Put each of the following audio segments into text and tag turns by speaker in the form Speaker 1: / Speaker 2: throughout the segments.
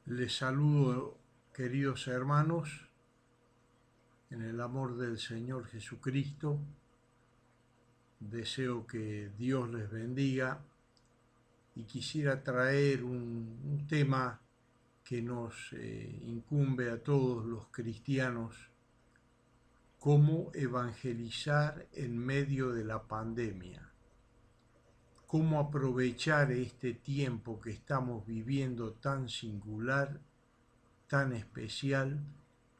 Speaker 1: Les saludo, queridos hermanos, en el amor del Señor Jesucristo. Deseo que Dios les bendiga y quisiera traer un tema que nos incumbe a todos los cristianos: cómo evangelizar en medio de la pandemia, cómo aprovechar este tiempo que estamos viviendo tan singular, tan especial,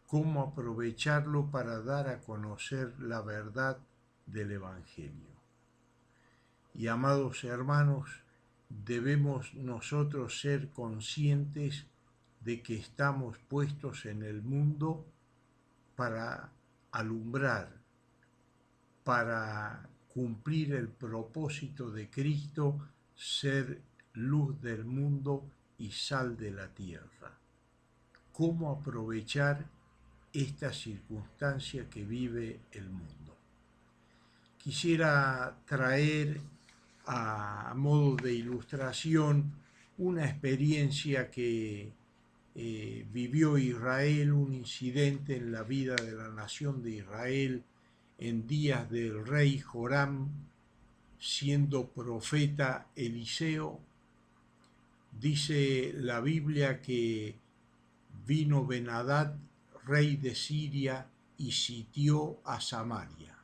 Speaker 1: cómo aprovecharlo para dar a conocer la verdad del Evangelio. Y amados hermanos, debemos nosotros ser conscientes de que estamos puestos en el mundo para alumbrar, para cumplir el propósito de Cristo, ser luz del mundo y sal de la tierra. ¿Cómo aprovechar esta circunstancia que vive el mundo? Quisiera traer a modo de ilustración una experiencia que vivió Israel, un incidente en la vida de la nación de Israel en días del rey Joram, siendo profeta Eliseo. Dice la Biblia que vino Ben-Hadad, rey de Siria, y sitió a Samaria.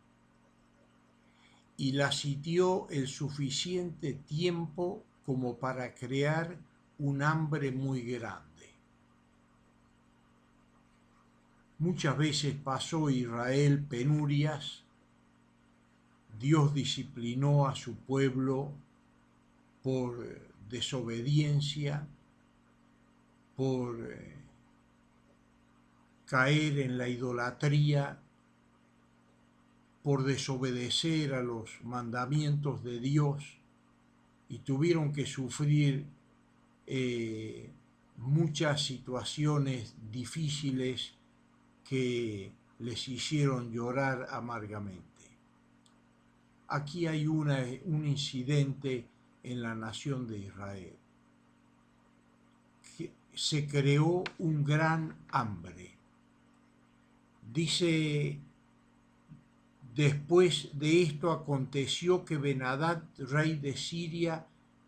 Speaker 1: Y la sitió el suficiente tiempo como para crear un hambre muy grande. Muchas veces pasó Israel penurias. Dios disciplinó a su pueblo por desobediencia, por caer en la idolatría, por desobedecer a los mandamientos de Dios, y tuvieron que sufrir muchas situaciones difíciles que les hicieron llorar amargamente. Aquí hay un incidente en la nación de Israel. Se creó un gran hambre. Dice: después de esto aconteció que Ben-Hadad, rey de Siria,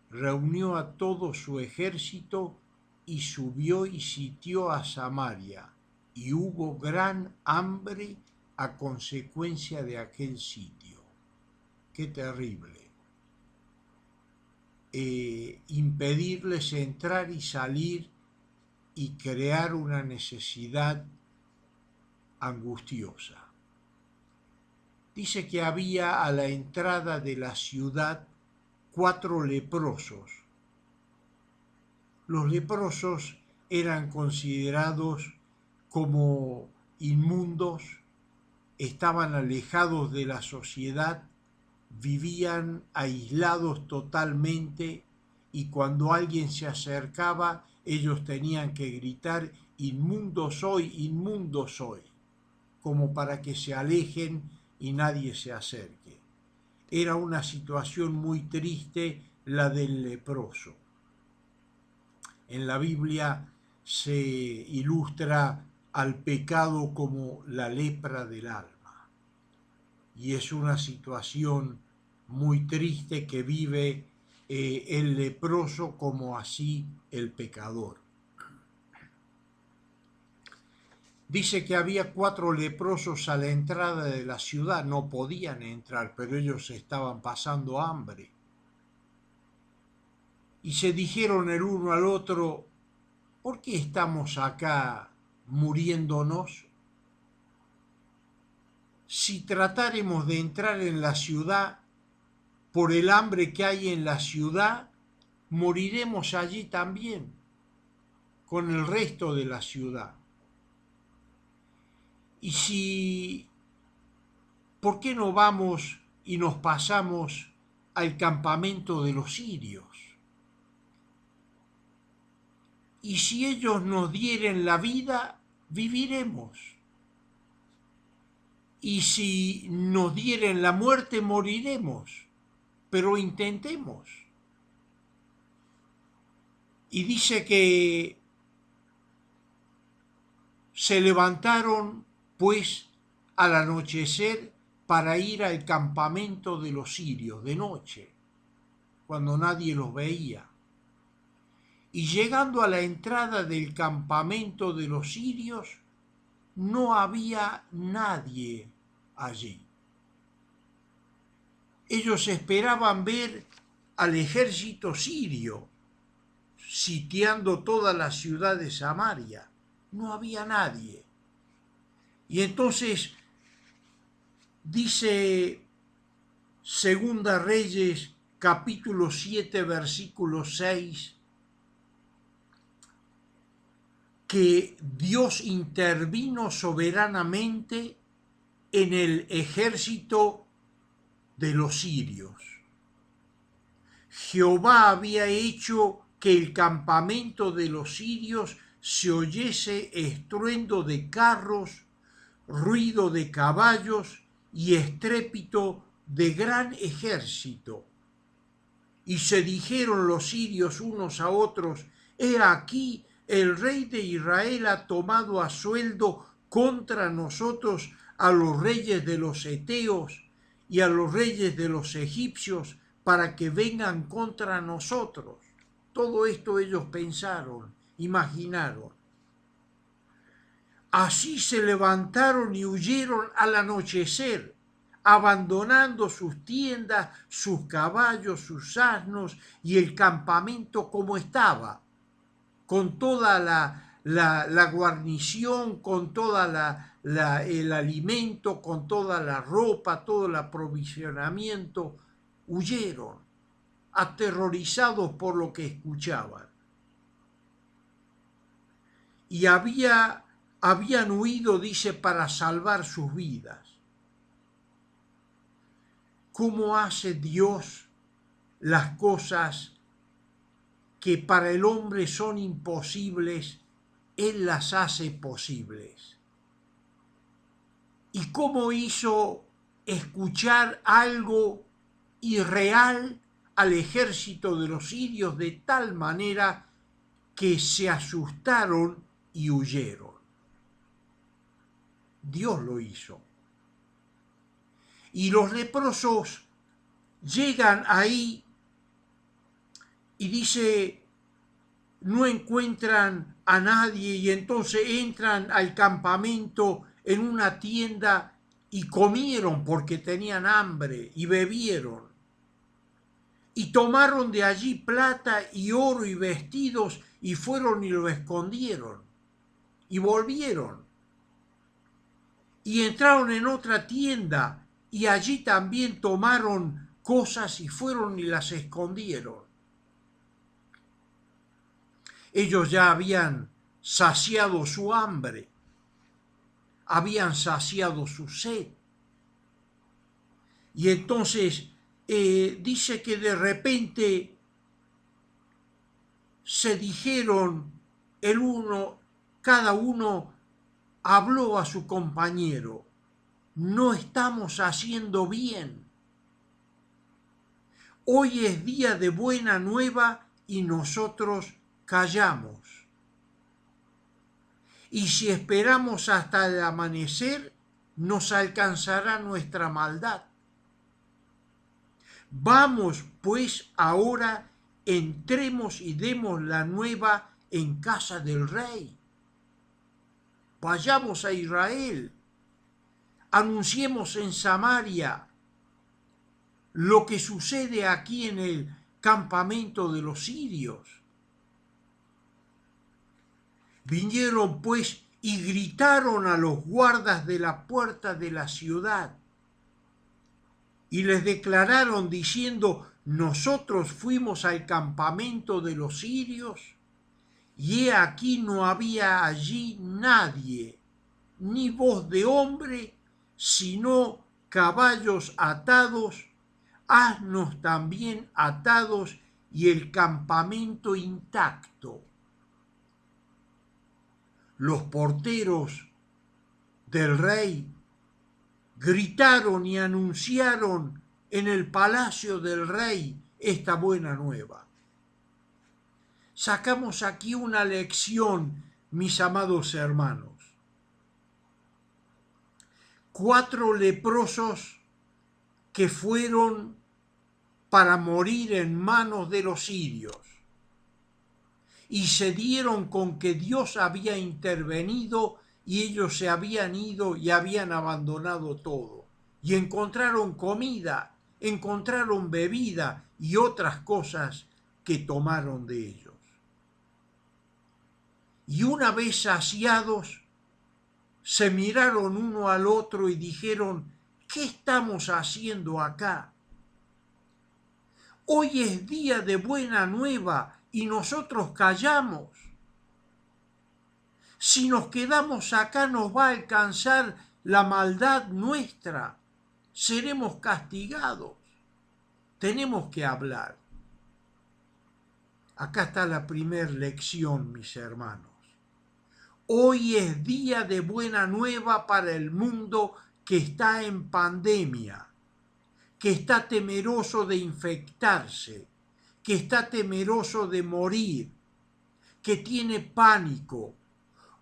Speaker 1: reunió a todo su ejército y subió y sitió a Samaria, y hubo gran hambre a consecuencia de aquel sitio. Qué terrible. Impedirles entrar y salir y crear una necesidad angustiosa. Dice que había a la entrada de la ciudad 4 leprosos. Los leprosos eran considerados como inmundos, estaban alejados de la sociedad, vivían aislados totalmente, y cuando alguien se acercaba, ellos tenían que gritar: inmundo soy, como para que se alejen y nadie se acerque. Era una situación muy triste la del leproso. En la Biblia se ilustra al pecado como la lepra del alma, y es una situación muy triste que vive el leproso, como así el pecador. Dice que había 4 leprosos a la entrada de la ciudad. No podían entrar, pero ellos estaban pasando hambre. Y se dijeron el uno al otro: ¿por qué estamos acá muriéndonos? Si tratáremos de entrar en la ciudad, por el hambre que hay en la ciudad, moriremos allí también, con el resto de la ciudad. Y si, ¿por qué no vamos y nos pasamos al campamento de los sirios? Y si ellos nos dieren la vida, viviremos. Y si nos dieren la muerte, moriremos. Pero intentemos. Y dice que Se levantaron, pues, al anochecer para ir al campamento de los sirios de noche, cuando nadie los veía. Y llegando a la entrada del campamento de los sirios, no había nadie allí. Ellos esperaban ver al ejército sirio sitiando toda la ciudad de Samaria. No había nadie. Y entonces dice Segunda Reyes, capítulo 7, versículo 6, que Dios intervino soberanamente en el ejército de los sirios. Jehová había hecho que el campamento de los sirios se oyese estruendo de carros, ruido de caballos y estrépito de gran ejército. Y se dijeron los sirios unos a otros: he aquí, el rey de Israel ha tomado a sueldo contra nosotros a los reyes de los heteos y a los reyes de los egipcios para que vengan contra nosotros. Todo esto ellos pensaron, imaginaron. Así se levantaron y huyeron al anochecer, abandonando sus tiendas, sus caballos, sus asnos y el campamento como estaba, con toda la guarnición, con toda el alimento, con toda la ropa, todo el aprovisionamiento. Huyeron, aterrorizados por lo que escuchaban. Y habían huido, dice, para salvar sus vidas. ¿Cómo hace Dios las cosas que para el hombre son imposibles? Él las hace posibles. ¿Y cómo hizo escuchar algo irreal al ejército de los sirios de tal manera que se asustaron y huyeron? Dios lo hizo. Y los leprosos llegan ahí y dice, no encuentran a nadie, y entonces entran al campamento en una tienda y comieron porque tenían hambre y bebieron. Y tomaron de allí plata y oro y vestidos y fueron y lo escondieron. Y volvieron. Y entraron en otra tienda y allí también tomaron cosas y fueron y las escondieron. Ellos ya habían saciado su hambre, habían saciado su sed. Y entonces dice que de repente se dijeron cada uno habló a su compañero: no estamos haciendo bien. Hoy es día de buena nueva y nosotros callamos. Y si esperamos hasta el amanecer, nos alcanzará nuestra maldad. Vamos, pues, ahora entremos y demos la nueva en casa del rey. Vayamos a Israel, anunciemos en Samaria lo que sucede aquí en el campamento de los sirios. Vinieron pues y gritaron a los guardas de la puerta de la ciudad y les declararon diciendo: nosotros fuimos al campamento de los sirios y he aquí no había allí nadie, ni voz de hombre, sino caballos atados, asnos también atados y el campamento intacto. Los porteros del rey gritaron y anunciaron en el palacio del rey esta buena nueva. Sacamos aquí una lección, mis amados hermanos. 4 leprosos que fueron para morir en manos de los sirios. Y se dieron con que Dios había intervenido y ellos se habían ido y habían abandonado todo. Y encontraron comida, encontraron bebida y otras cosas que tomaron de ellos. Y una vez saciados, se miraron uno al otro y dijeron: ¿qué estamos haciendo acá? Hoy es día de buena nueva y nosotros callamos. Si nos quedamos acá nos va a alcanzar la maldad nuestra. Seremos castigados. Tenemos que hablar. Acá está la primera lección, mis hermanos. Hoy es día de buena nueva para el mundo que está en pandemia, que está temeroso de infectarse, que está temeroso de morir, que tiene pánico.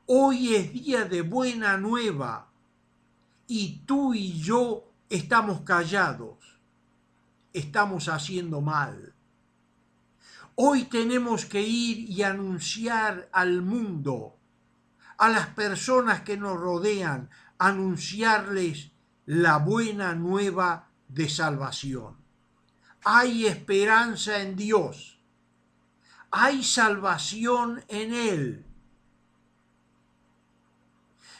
Speaker 1: Hoy es día de buena nueva y tú y yo estamos callados, estamos haciendo mal. Hoy tenemos que ir y anunciar al mundo, a las personas que nos rodean, anunciarles la buena nueva de salvación. Hay esperanza en Dios, hay salvación en Él.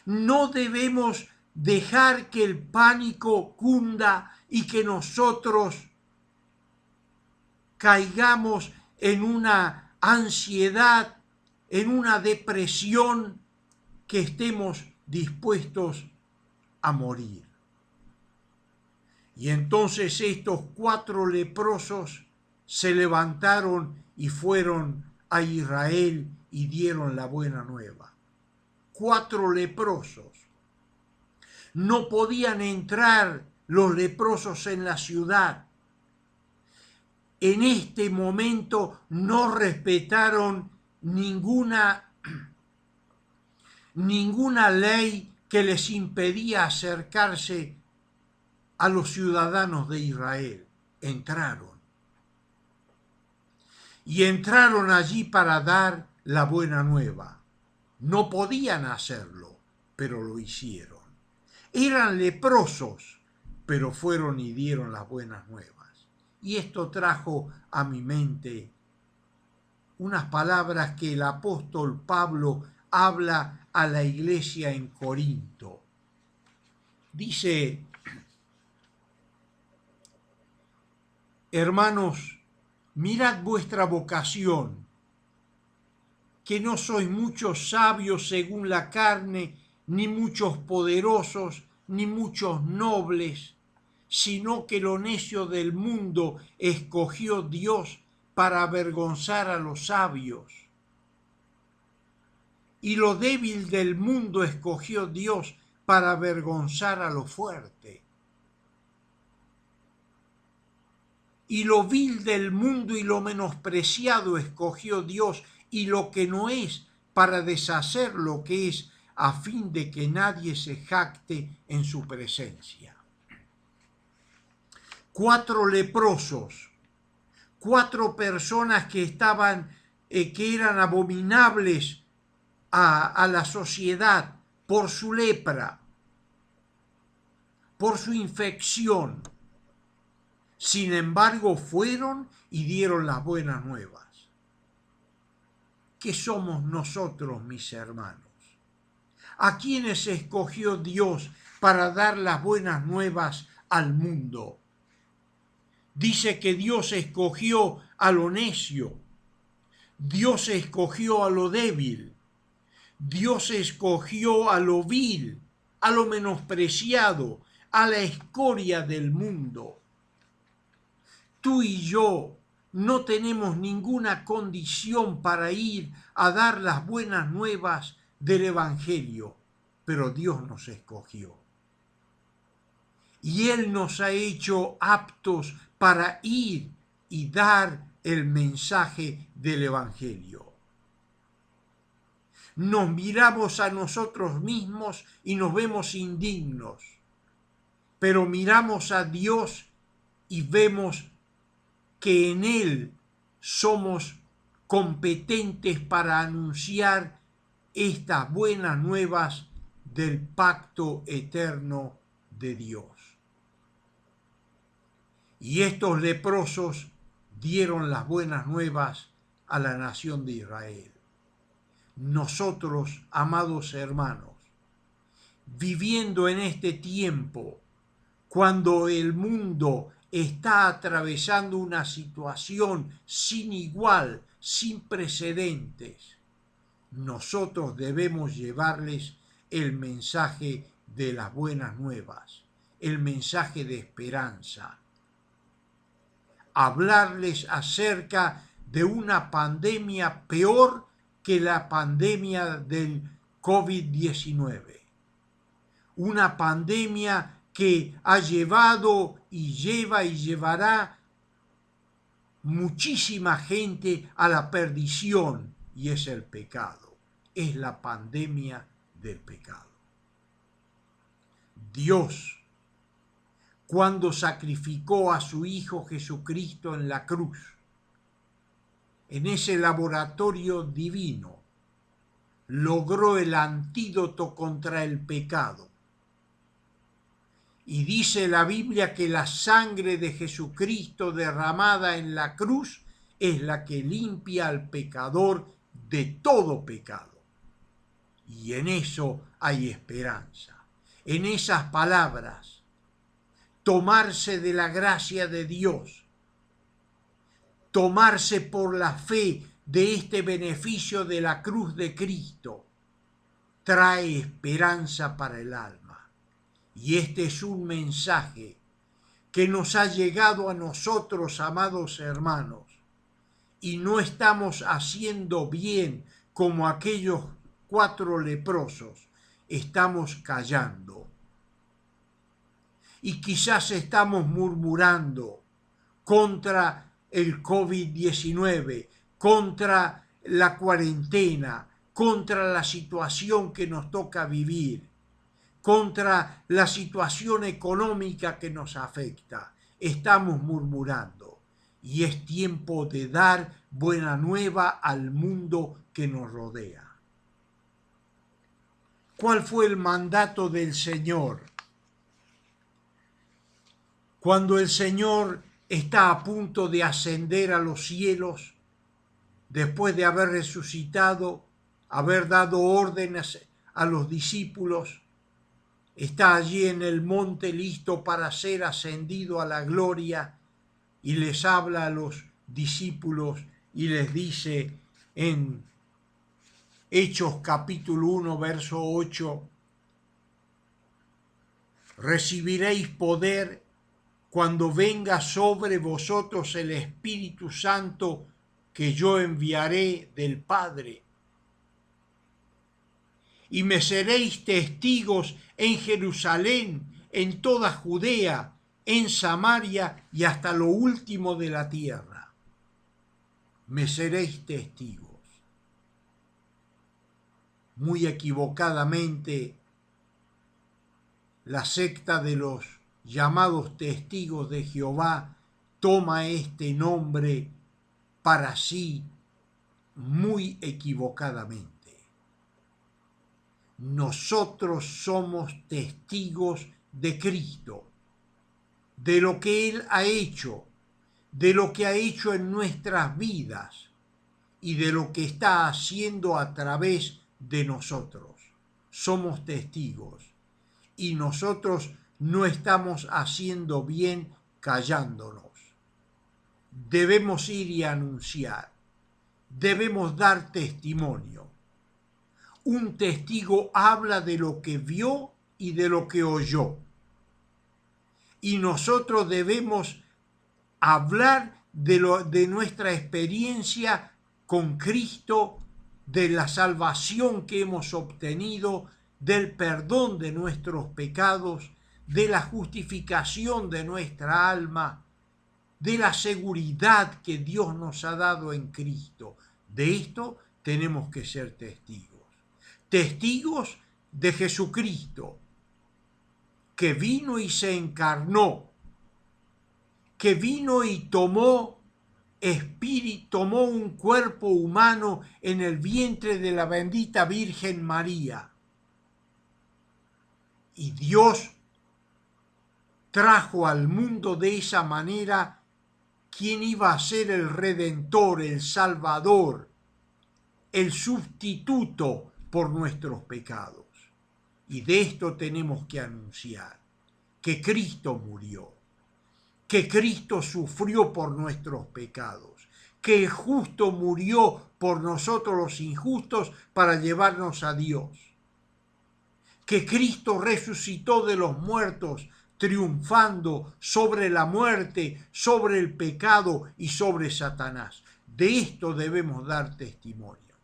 Speaker 1: No debemos dejar que el pánico cunda y que nosotros caigamos en una ansiedad, en una depresión, que estemos dispuestos a morir. Y entonces estos 4 leprosos se levantaron y fueron a Israel y dieron la buena nueva. 4 leprosos. No podían entrar los leprosos en la ciudad. En este momento no respetaron ninguna ley que les impedía acercarse a los ciudadanos de Israel. Entraron. Y entraron allí para dar la buena nueva. No podían hacerlo, pero lo hicieron. Eran leprosos, pero fueron y dieron las buenas nuevas. Y esto trajo a mi mente unas palabras que el apóstol Pablo habla a la iglesia en Corinto. Dice: hermanos, mirad vuestra vocación, que no sois muchos sabios según la carne, ni muchos poderosos, ni muchos nobles, sino que lo necio del mundo escogió Dios para avergonzar a los sabios. Y lo débil del mundo escogió Dios para avergonzar a lo fuerte. Y lo vil del mundo y lo menospreciado escogió Dios, y lo que no es, para deshacer lo que es, a fin de que nadie se jacte en su presencia. 4 leprosos, 4 personas que que eran abominables a la sociedad por su lepra, por su infección. Sin embargo, fueron y dieron las buenas nuevas. ¿Qué somos nosotros, mis hermanos? ¿A quiénes escogió Dios para dar las buenas nuevas al mundo? Dice que Dios escogió a lo necio, Dios escogió a lo débil, Dios escogió a lo vil, a lo menospreciado, a la escoria del mundo. Tú y yo no tenemos ninguna condición para ir a dar las buenas nuevas del Evangelio, pero Dios nos escogió. Y Él nos ha hecho aptos para ir y dar el mensaje del Evangelio. Nos miramos a nosotros mismos y nos vemos indignos. pero miramos a Dios y vemos que en Él somos competentes para anunciar estas buenas nuevas del pacto eterno de Dios. Y estos leprosos dieron las buenas nuevas a la nación de Israel. Nosotros, amados hermanos, viviendo en este tiempo, cuando el mundo está atravesando una situación sin igual, sin precedentes, nosotros debemos llevarles el mensaje de las buenas nuevas, el mensaje de esperanza, hablarles acerca de una pandemia peor que la pandemia del COVID-19, una pandemia que ha llevado y lleva y llevará muchísima gente a la perdición, y es el pecado, es la pandemia del pecado. Dios, cuando sacrificó a su Hijo Jesucristo en la cruz, en ese laboratorio divino, logró el antídoto contra el pecado. Y dice la Biblia que la sangre de Jesucristo derramada en la cruz es la que limpia al pecador de todo pecado. Y en eso hay esperanza. En esas palabras, tomarse de la gracia de Dios, tomarse por la fe de este beneficio de la cruz de Cristo, trae esperanza para el alma. Y este es un mensaje que nos ha llegado a nosotros, amados hermanos, y no estamos haciendo bien como aquellos 4 leprosos, estamos callando. Y quizás estamos murmurando contra el COVID-19, contra la cuarentena, contra la situación que nos toca vivir, contra la situación económica que nos afecta. Estamos murmurando y es tiempo de dar buena nueva al mundo que nos rodea. ¿Cuál fue el mandato del Señor? Cuando el Señor está a punto de ascender a los cielos, después de haber resucitado, haber dado órdenes a los discípulos, está allí en el monte listo para ser ascendido a la gloria y les habla a los discípulos y les dice en Hechos capítulo 1, verso 8, recibiréis poder cuando venga sobre vosotros el Espíritu Santo que yo enviaré del Padre. Y me seréis testigos en Jerusalén, en toda Judea, en Samaria y hasta lo último de la tierra. Me seréis testigos. Muy equivocadamente, la secta de los llamados testigos de Jehová toma este nombre para sí muy equivocadamente. Nosotros somos testigos de Cristo, de lo que Él ha hecho, de lo que ha hecho en nuestras vidas y de lo que está haciendo a través de nosotros. Somos testigos y nosotros no estamos haciendo bien callándonos. Debemos ir y anunciar, debemos dar testimonio. Un testigo habla de lo que vio y de lo que oyó. Y nosotros debemos hablar de nuestra experiencia con Cristo, de la salvación que hemos obtenido, del perdón de nuestros pecados, de la justificación de nuestra alma, de la seguridad que Dios nos ha dado en Cristo. De esto tenemos que ser testigos. Testigos de Jesucristo, que vino y se encarnó, que vino y tomó espíritu, tomó un cuerpo humano en el vientre de la bendita Virgen María. Y Dios trajo al mundo de esa manera quien iba a ser el Redentor, el Salvador, el sustituto por nuestros pecados. Y de esto tenemos que anunciar, que Cristo murió, que Cristo sufrió por nuestros pecados, que el justo murió por nosotros los injustos para llevarnos a Dios, que Cristo resucitó de los muertos, triunfando sobre la muerte, sobre el pecado y sobre Satanás. De esto debemos dar testimonio,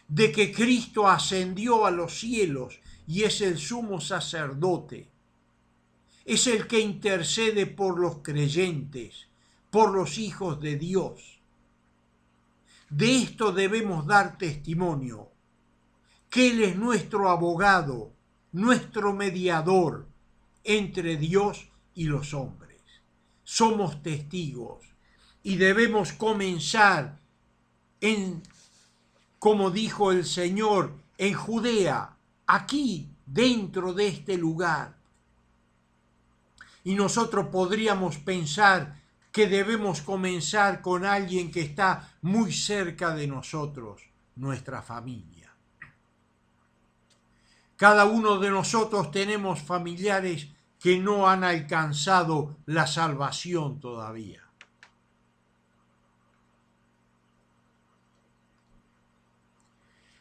Speaker 1: de que Cristo ascendió a los cielos y es el sumo sacerdote, es el que intercede por los creyentes, por los hijos de Dios. De esto debemos dar testimonio, que Él es nuestro abogado, nuestro mediador entre Dios y los hombres. Somos testigos y debemos comenzar como dijo el Señor, en Judea, aquí, dentro de este lugar. Y nosotros podríamos pensar que debemos comenzar con alguien que está muy cerca de nosotros, nuestra familia. Cada uno de nosotros tenemos familiares que no han alcanzado la salvación todavía.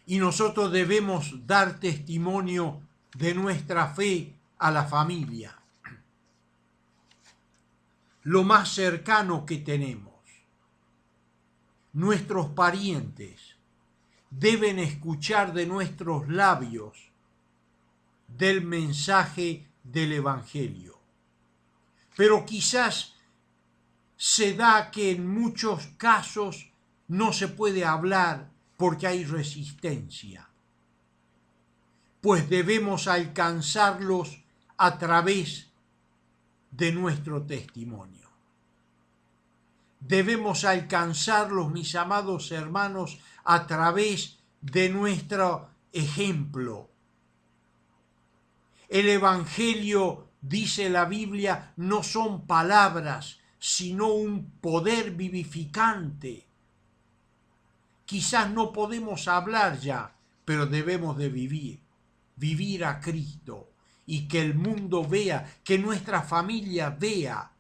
Speaker 1: Y nosotros debemos dar testimonio de nuestra fe a la familia, lo más cercano que tenemos. Nuestros parientes deben escuchar de nuestros labios del mensaje del Evangelio. Pero quizás se da que en muchos casos no se puede hablar porque hay resistencia, pues debemos alcanzarlos a través de nuestro testimonio. Debemos alcanzarlos, mis amados hermanos, a través de nuestro ejemplo. El Evangelio, dice la Biblia, no son palabras, sino un poder vivificante. Quizás no podemos hablar ya, pero debemos de vivir a Cristo y que el mundo vea, que nuestra familia vea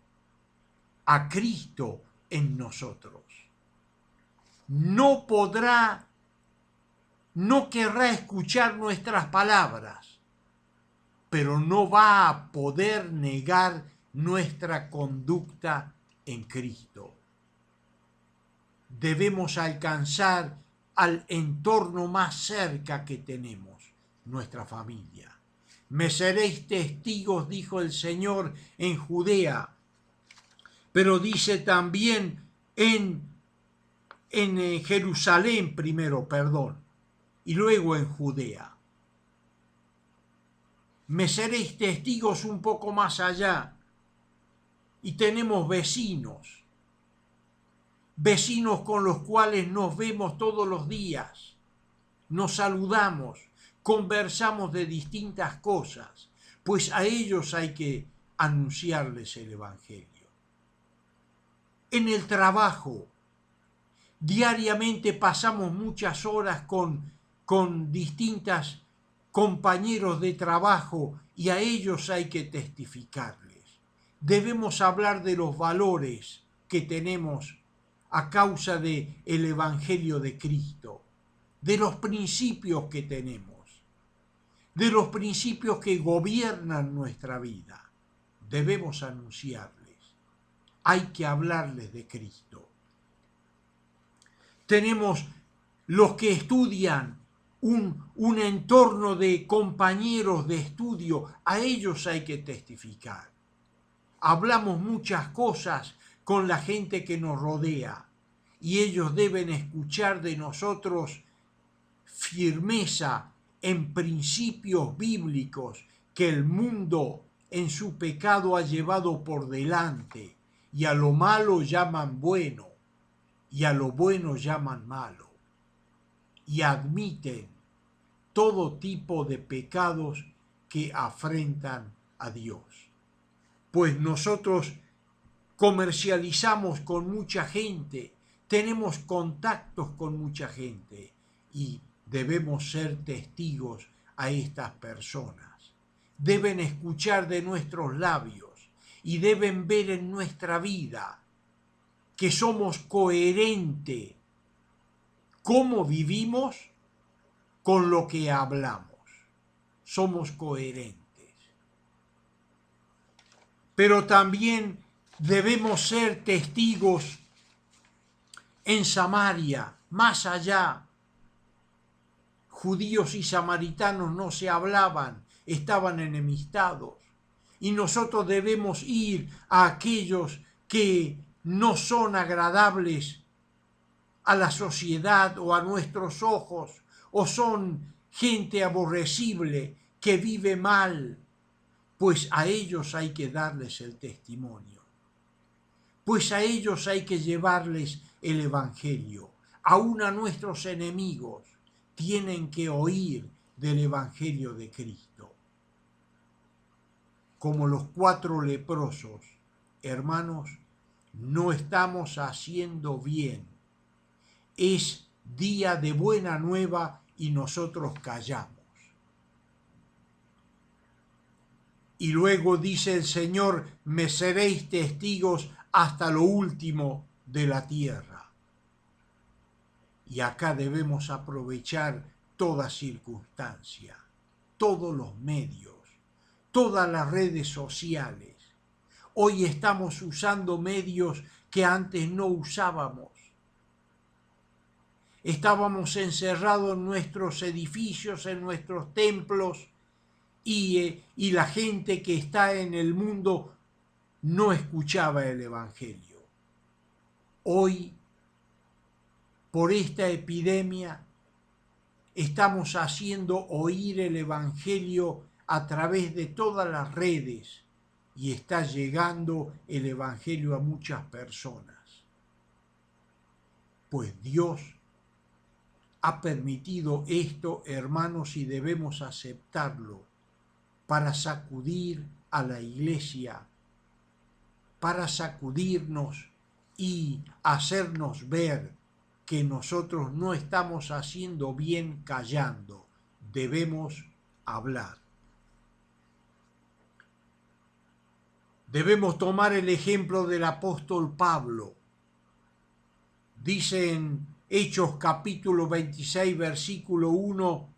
Speaker 1: a Cristo en nosotros. No querrá escuchar nuestras palabras, pero no va a poder negar nuestra conducta en Cristo. Debemos alcanzar al entorno más cerca que tenemos, nuestra familia. Me seréis testigos, dijo el Señor, en Judea, pero dice también en Jerusalén primero, y luego en Judea. Me seréis testigos un poco más allá, y tenemos vecinos con los cuales nos vemos todos los días, nos saludamos, conversamos de distintas cosas, pues a ellos hay que anunciarles el Evangelio. En el trabajo, diariamente pasamos muchas horas con distintos compañeros de trabajo y a ellos hay que testificarles. Debemos hablar de los valores que tenemos a causa del Evangelio de Cristo, de los principios que tenemos, de los principios que gobiernan nuestra vida. Debemos anunciarles, hay que hablarles de Cristo. Tenemos los que estudian un entorno de compañeros de estudio, a ellos hay que testificar. Hablamos muchas cosas con la gente que nos rodea y ellos deben escuchar de nosotros firmeza en principios bíblicos que el mundo en su pecado ha llevado por delante, y a lo malo llaman bueno, y a lo bueno llaman malo, y admiten todo tipo de pecados que afrentan a Dios. Pues nosotros comercializamos con mucha gente, tenemos contactos con mucha gente y debemos ser testigos a estas personas. Deben escuchar de nuestros labios y deben ver en nuestra vida que somos coherentes cómo vivimos con lo que hablamos. Somos coherentes. Pero también debemos ser testigos en Samaria, más allá. Judíos y samaritanos no se hablaban, estaban enemistados. Y nosotros debemos ir a aquellos que no son agradables a la sociedad o a nuestros ojos, o son gente aborrecible que vive mal, pues a ellos hay que darles el testimonio. Pues a ellos hay que llevarles el Evangelio. Aún a nuestros enemigos tienen que oír del Evangelio de Cristo. Como los 4 leprosos, hermanos, no estamos haciendo bien. Es día de buena nueva y nosotros callamos. Y luego dice el Señor, me seréis testigos hasta lo último de la tierra. Y acá debemos aprovechar toda circunstancia, todos los medios, todas las redes sociales. Hoy estamos usando medios que antes no usábamos. Estábamos encerrados en nuestros edificios, en nuestros templos, y la gente que está en el mundo no escuchaba el Evangelio. Hoy, por esta epidemia, estamos haciendo oír el Evangelio a través de todas las redes y está llegando el Evangelio a muchas personas. Pues Dios ha permitido esto, hermanos, y debemos aceptarlo para sacudir a la iglesia, para sacudirnos y hacernos ver que nosotros no estamos haciendo bien callando, debemos hablar. Debemos tomar el ejemplo del apóstol Pablo. Dice en Hechos capítulo 26, versículo 1,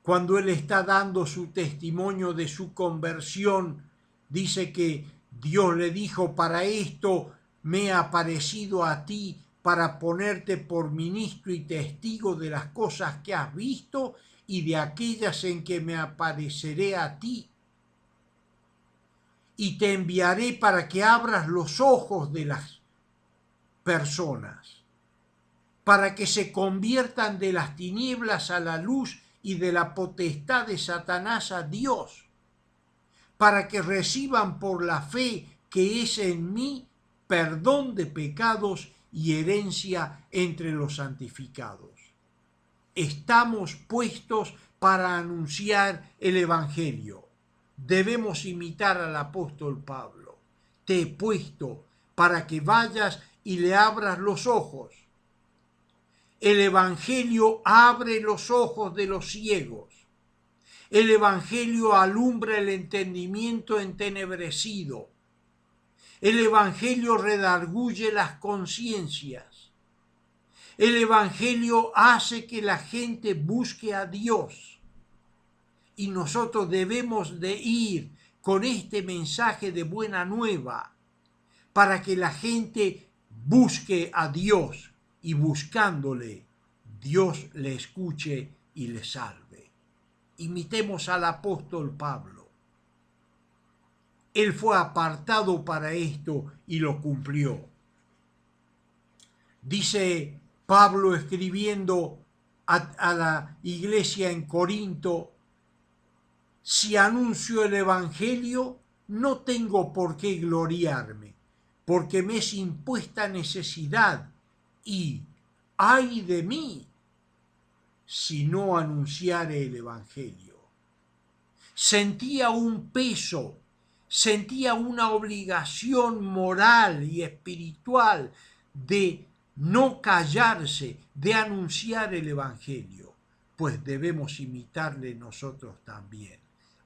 Speaker 1: cuando él está dando su testimonio de su conversión, dice que Dios le dijo, para esto me he aparecido a ti, para ponerte por ministro y testigo de las cosas que has visto y de aquellas en que me apareceré a ti. Y te enviaré para que abras los ojos de las personas, para que se conviertan de las tinieblas a la luz y de la potestad de Satanás a Dios, para que reciban por la fe que es en mí perdón de pecados y herencia entre los santificados. Estamos puestos para anunciar el Evangelio. Debemos imitar al apóstol Pablo. Te he puesto para que vayas y le abras los ojos. El Evangelio abre los ojos de los ciegos. El Evangelio alumbra el entendimiento entenebrecido. El Evangelio redarguye las conciencias. El Evangelio hace que la gente busque a Dios. Y nosotros debemos de ir con este mensaje de buena nueva para que la gente busque a Dios y buscándole, Dios le escuche y le salve. Imitemos al apóstol Pablo. Él fue apartado para esto y lo cumplió. Dice Pablo escribiendo a la iglesia en Corinto, Si anuncio el Evangelio, no tengo por qué gloriarme, porque me es impuesta necesidad y ay de mí si no anunciare el Evangelio. Sentía un peso, sentía una obligación moral y espiritual de no callarse, de anunciar el Evangelio, pues debemos imitarle nosotros también.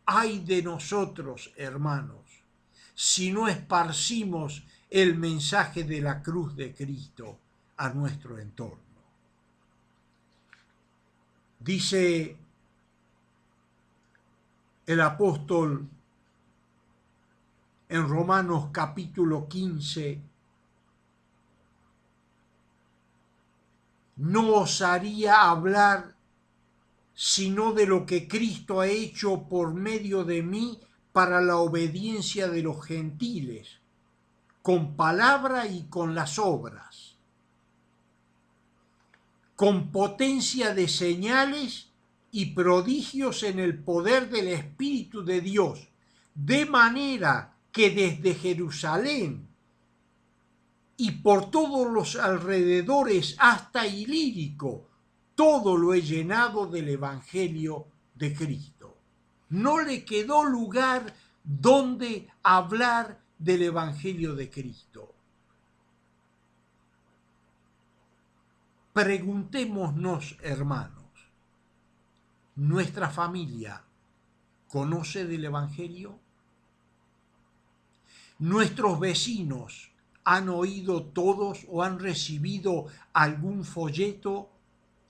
Speaker 1: Ay de nosotros, hermanos, si no esparcimos el mensaje de la cruz de Cristo a nuestro entorno. Dice el apóstol en Romanos capítulo 15, no osaría hablar sino de lo que Cristo ha hecho por medio de mí para la obediencia de los gentiles, con palabra y con las obras, con potencia de señales y prodigios en el poder del Espíritu de Dios, de manera que desde Jerusalén y por todos los alrededores hasta Ilírico, todo lo he llenado del Evangelio de Cristo. No le quedó lugar donde hablar del Evangelio de Cristo. Preguntémonos, hermanos, ¿nuestra familia conoce del Evangelio? ¿Nuestros vecinos han oído todos o han recibido algún folleto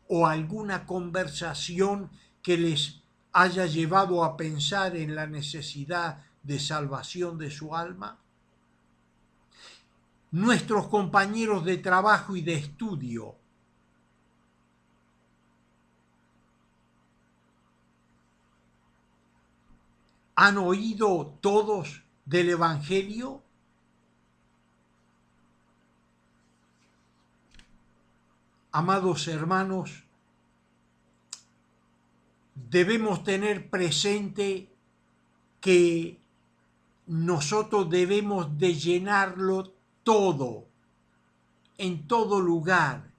Speaker 1: o alguna conversación que les haya llevado a pensar en la necesidad de salvación de su alma? Nuestros compañeros de trabajo y de estudio ¿han oído todos del Evangelio? Amados hermanos, debemos tener presente que nosotros debemos de llenarlo todo, en todo lugar,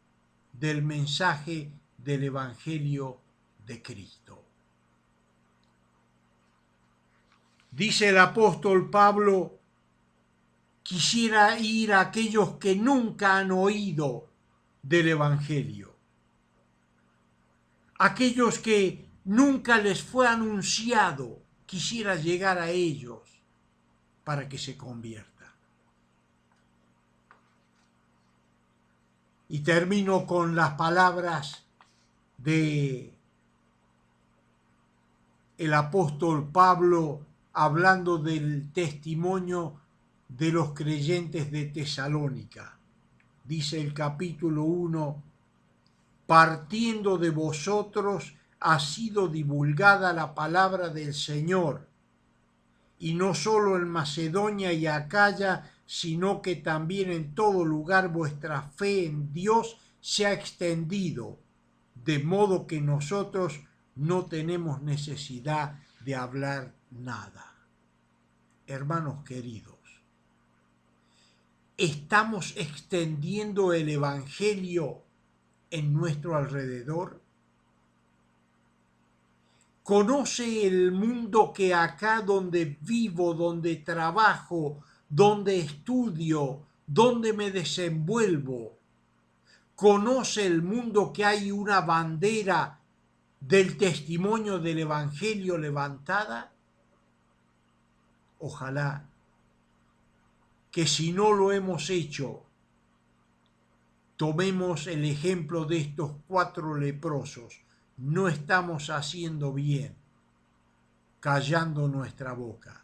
Speaker 1: del mensaje del Evangelio de Cristo. Dice el apóstol Pablo, quisiera ir a aquellos que nunca han oído del Evangelio, aquellos que nunca les fue anunciado, quisiera llegar a ellos para que se conviertan. Y termino con las palabras de el apóstol Pablo hablando del testimonio de los creyentes de Tesalónica. Dice el capítulo 1, partiendo de vosotros ha sido divulgada la palabra del Señor, y no solo en Macedonia y Acaya, sino que también en todo lugar vuestra fe en Dios se ha extendido, de modo que nosotros no tenemos necesidad de hablar nada. Hermanos queridos, ¿estamos extendiendo el Evangelio en nuestro alrededor? ¿Conoce el mundo que acá donde vivo, donde trabajo, donde estudio, donde me desenvuelvo? ¿Conoce el mundo que hay una bandera del testimonio del Evangelio levantada? Ojalá que si no lo hemos hecho, tomemos el ejemplo de estos 4 leprosos. No estamos haciendo bien, callando nuestra boca.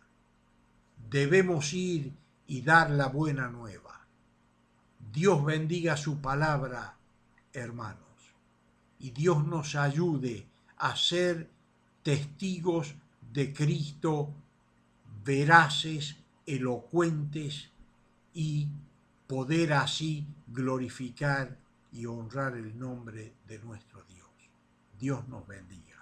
Speaker 1: Debemos ir y dar la buena nueva. Dios bendiga su palabra, hermanos, y Dios nos ayude a ser testigos de Cristo, veraces, elocuentes, y poder así glorificar y honrar el nombre de nuestro Dios. Dios nos bendiga.